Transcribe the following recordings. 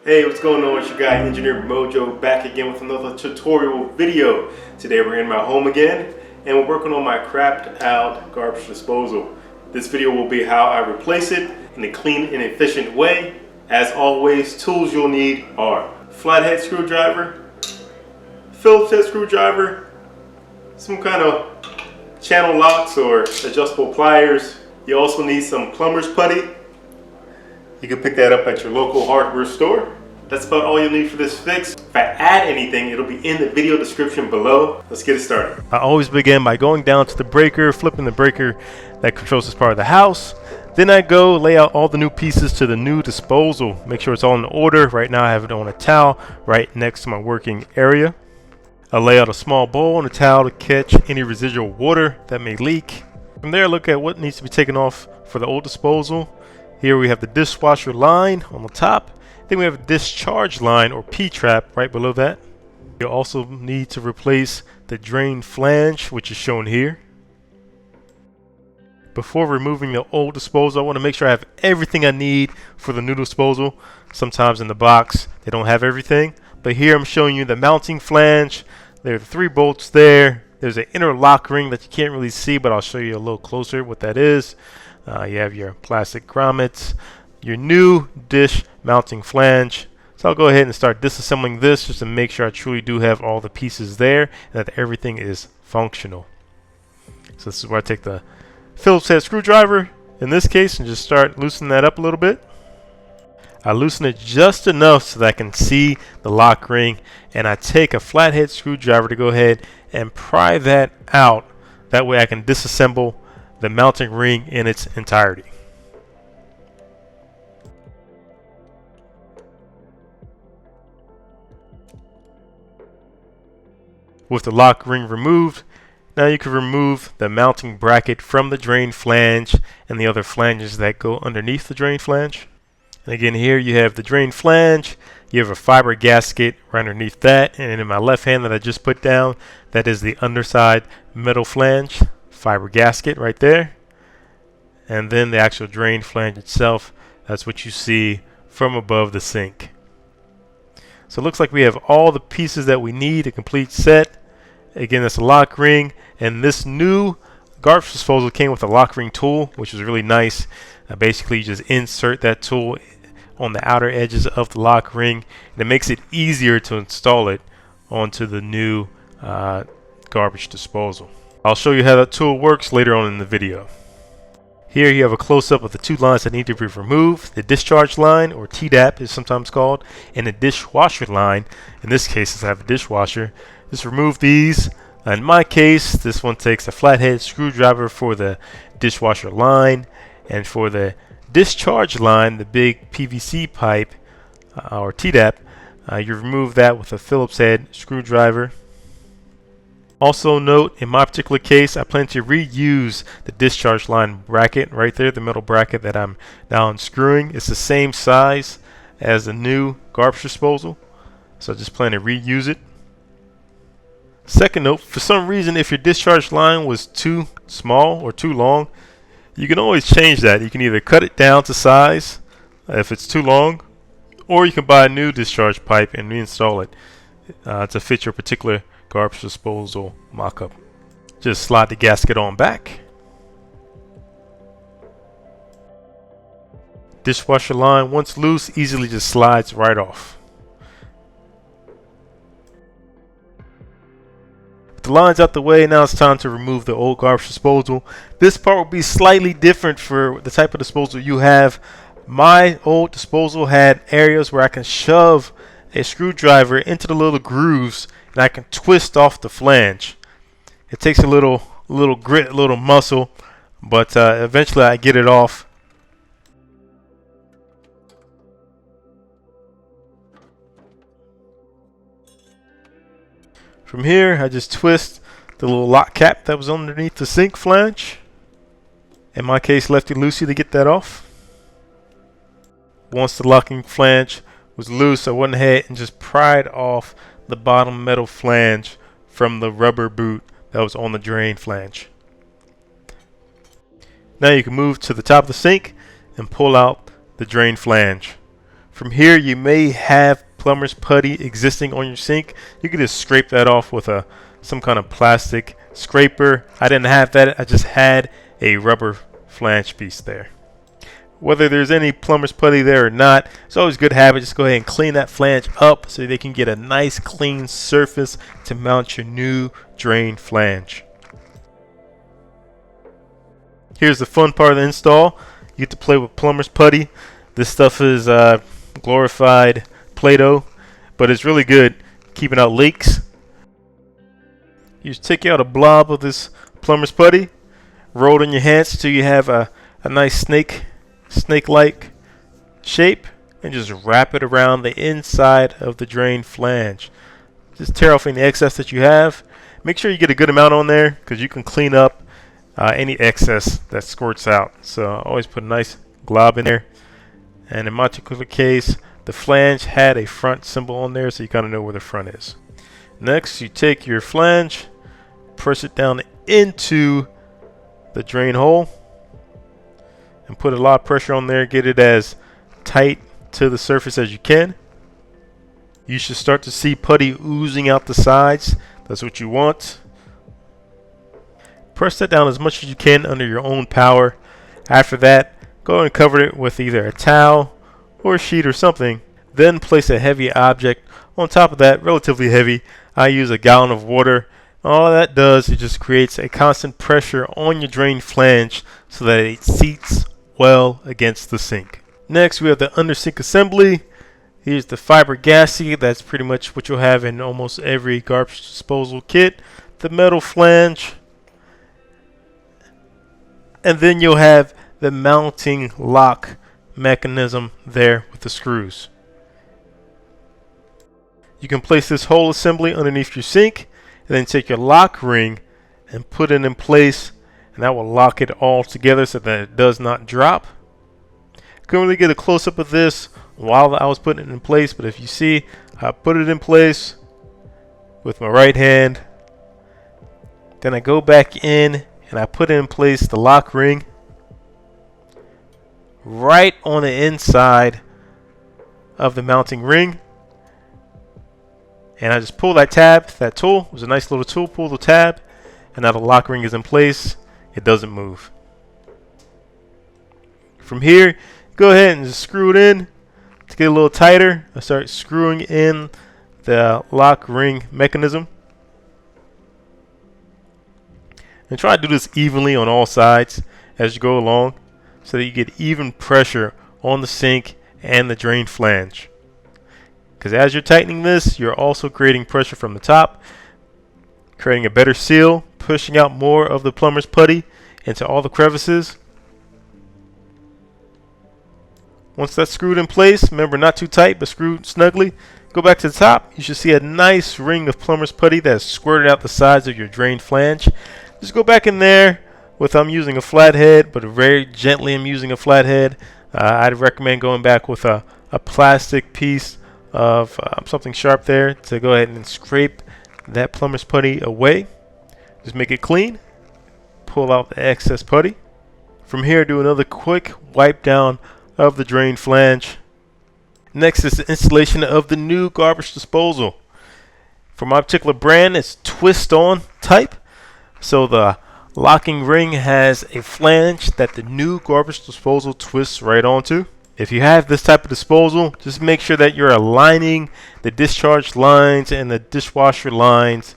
Hey, what's going on? It's your guy, Engineer Mojo, back again with another tutorial video. Today we're in my home again, and we're working on my crapped out garbage disposal. This video will be how I replace it in a clean and efficient way. As always, tools you'll need are flathead screwdriver, Phillips head screwdriver, some kind of channel locks or adjustable pliers. You also need some plumber's putty. You can pick that up at your local hardware store. That's about all you'll need for this fix. If I add anything, it'll be in the video description below. Let's get it started. I always begin by going down to the breaker, flipping the breaker that controls this part of the house. Then I go lay out all the new pieces to the new disposal. Make sure it's all in order. Right now I have it on a towel right next to my working area. I lay out a small bowl and a towel to catch any residual water that may leak. From there I look at what needs to be taken off for the old disposal. Here we have the dishwasher line on the top. Then we have a discharge line or P-trap right below that. You'll also need to replace the drain flange, which is shown here. Before removing the old disposal, I want to make sure I have everything I need for the new disposal. Sometimes in the box they don't have everything, but here I'm showing you the mounting flange. There are 3 bolts there. There's an inner lock ring that you can't really see, but I'll show you a little closer what that is. You have your plastic grommets, your new dish mounting flange. So I'll go ahead and start disassembling this just to make sure I truly do have all the pieces there and that everything is functional. So this is where I take the Phillips head screwdriver in this case and just start loosening that up a little bit. I loosen it just enough so that I can see the lock ring, and I take a flathead screwdriver to go ahead and pry that out. That way I can disassemble the mounting ring in its entirety. With the lock ring removed, now you can remove the mounting bracket from the drain flange and the other flanges that go underneath the drain flange. And again, here you have the drain flange, you have a fiber gasket right underneath that, and in my left hand that I just put down, that is the underside metal flange, fiber gasket right there. And then the actual drain flange itself, that's what you see from above the sink. So it looks like we have all the pieces that we need, a complete set. Again, that's a lock ring, and this new garbage disposal came with a lock ring tool, which is really nice. Basically, you just insert that tool on the outer edges of the lock ring, and it makes it easier to install it onto the new garbage disposal. I'll show you how that tool works later on in the video. Here you have a close-up of the 2 lines that need to be removed. The discharge line, or TDAP is sometimes called, and the dishwasher line. In this case, since I have a dishwasher, just remove these. In my case, this one takes a flathead screwdriver for the dishwasher line, and for the discharge line, the big PVC pipe, or TDAP, you remove that with a Phillips head screwdriver. Also note, in my particular case, I plan to reuse the discharge line bracket right there, the metal bracket that I'm now unscrewing. It's the same size as the new garbage disposal, so I just plan to reuse it. Second note, for some reason, if your discharge line was too small or too long, you can always change that. You can either cut it down to size if it's too long, or you can buy a new discharge pipe and reinstall it to fit your particular garbage disposal mock-up. Just slide the gasket on back. Dishwasher line, once loose, easily just slides right off. With the lines out the way, now it's time to remove the old garbage disposal. This part will be slightly different for the type of disposal you have. My old disposal had areas where I can shove a screwdriver into the little grooves and I can twist off the flange. It takes a little grit, a little muscle, but eventually I get it off. From here, I just twist the little lock cap that was underneath the sink flange. In my case, lefty-loosey to get that off. Once the locking flange was loose, I went ahead and just pried off the bottom metal flange from the rubber boot that was on the drain flange. Now you can move to the top of the sink and pull out the drain flange. From here, you may have plumber's putty existing on your sink. You can just scrape that off with some kind of plastic scraper. I didn't have that. I just had a rubber flange piece there. Whether there's any plumber's putty there or not, it's always a good habit. Just go ahead and clean that flange up so they can get a nice clean surface to mount your new drain flange. Here's the fun part of the install. You get to play with plumber's putty. This stuff is glorified Play-Doh, but it's really good keeping out leaks. You just take out a blob of this plumber's putty, roll it in your hands until you have a nice snake-like shape, and just wrap it around the inside of the drain flange. Just tear off any excess that you have. Make sure you get a good amount on there because you can clean up any excess that squirts out. So always put a nice glob in there. And in my particular case, the flange had a front symbol on there, so you kind of know where the front is. Next, you take your flange, press it down into the drain hole, and put a lot of pressure on there. Get it as tight to the surface as you can. You should start to see putty oozing out the sides. That's what you want. Press that down as much as you can under your own power. After that, go and cover it with either a towel or a sheet or something. Then place a heavy object on top of that, relatively heavy. I use a gallon of water. All that does is just creates a constant pressure on your drain flange so that it seats well against the sink. Next, we have the under sink assembly. Here's the fiber gasket. That's pretty much what you'll have in almost every garbage disposal kit. The metal flange. And then you'll have the mounting lock mechanism there with the screws. You can place this whole assembly underneath your sink and then take your lock ring and put it in place, and that will lock it all together so that it does not drop. Couldn't really get a close-up of this while I was putting it in place, but if you see, I put it in place with my right hand, then I go back in and I put in place the lock ring right on the inside of the mounting ring, and I just pull that tab. That tool was a nice little tool. Pull the tab, and now the lock ring is in place. It doesn't move. From here, go ahead and just screw it in to get a little tighter. I start screwing in the lock ring mechanism, and try to do this evenly on all sides as you go along so that you get even pressure on the sink and the drain flange. Because as you're tightening this, you're also creating pressure from the top, creating a better seal, pushing out more of the plumber's putty into all the crevices. Once that's screwed in place, remember not too tight but screwed snugly, go back to the top. You should see a nice ring of plumber's putty that's squirted out the sides of your drain flange. Just go back in there with, I'm using a flathead, but very gently I'm using a flathead. I'd recommend going back with a plastic piece of something sharp there to go ahead and scrape that plumber's putty away. Just make it clean. Pull out the excess putty. From here, do another quick wipe down of the drain flange. Next is the installation of the new garbage disposal. For my particular brand, it's twist-on type. So the locking ring has a flange that the new garbage disposal twists right onto. If you have this type of disposal, just make sure that you're aligning the discharge lines and the dishwasher lines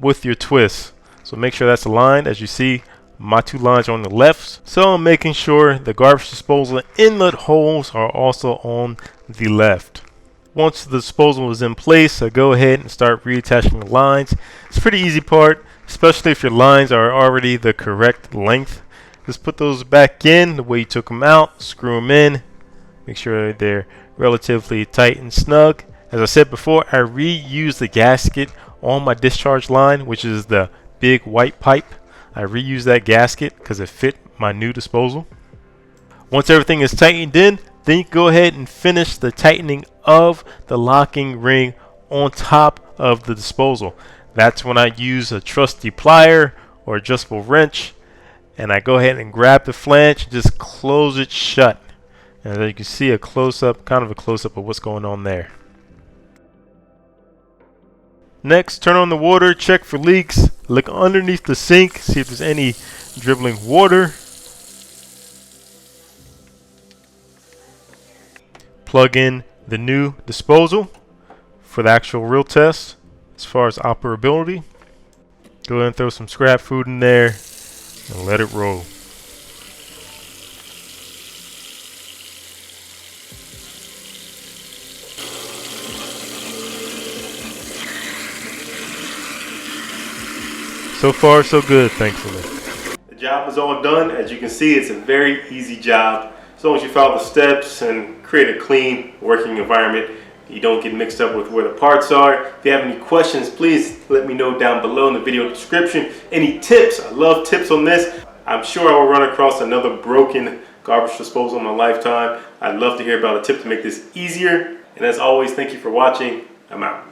with your twists. So make sure that's aligned. As you see, my two lines are on the left. So I'm making sure the garbage disposal inlet holes are also on the left. Once the disposal is in place, I go ahead and start reattaching the lines. It's a pretty easy part, especially if your lines are already the correct length. Just put those back in the way you took them out, screw them in. Make sure they're relatively tight and snug. As I said before, I reuse the gasket on my discharge line, which is the big white pipe. I reuse that gasket because it fit my new disposal. Once everything is tightened in, then you can go ahead and finish the tightening of the locking ring on top of the disposal. That's when I use a trusty plier or adjustable wrench, and I go ahead and grab the flange and just close it shut. And as you can see, a close-up, kind of a close-up of what's going on there. Next, turn on the water, check for leaks, look underneath the sink, see if there's any dribbling water. Plug in the new disposal for the actual real test as far as operability. Go ahead and throw some scrap food in there and let it roll. So far, so good, thankfully. The job is all done. As you can see, it's a very easy job. As long as you follow the steps and create a clean working environment, you don't get mixed up with where the parts are. If you have any questions, please let me know down below in the video description. Any tips? I love tips on this. I'm sure I will run across another broken garbage disposal in my lifetime. I'd love to hear about a tip to make this easier. And as always, thank you for watching. I'm out.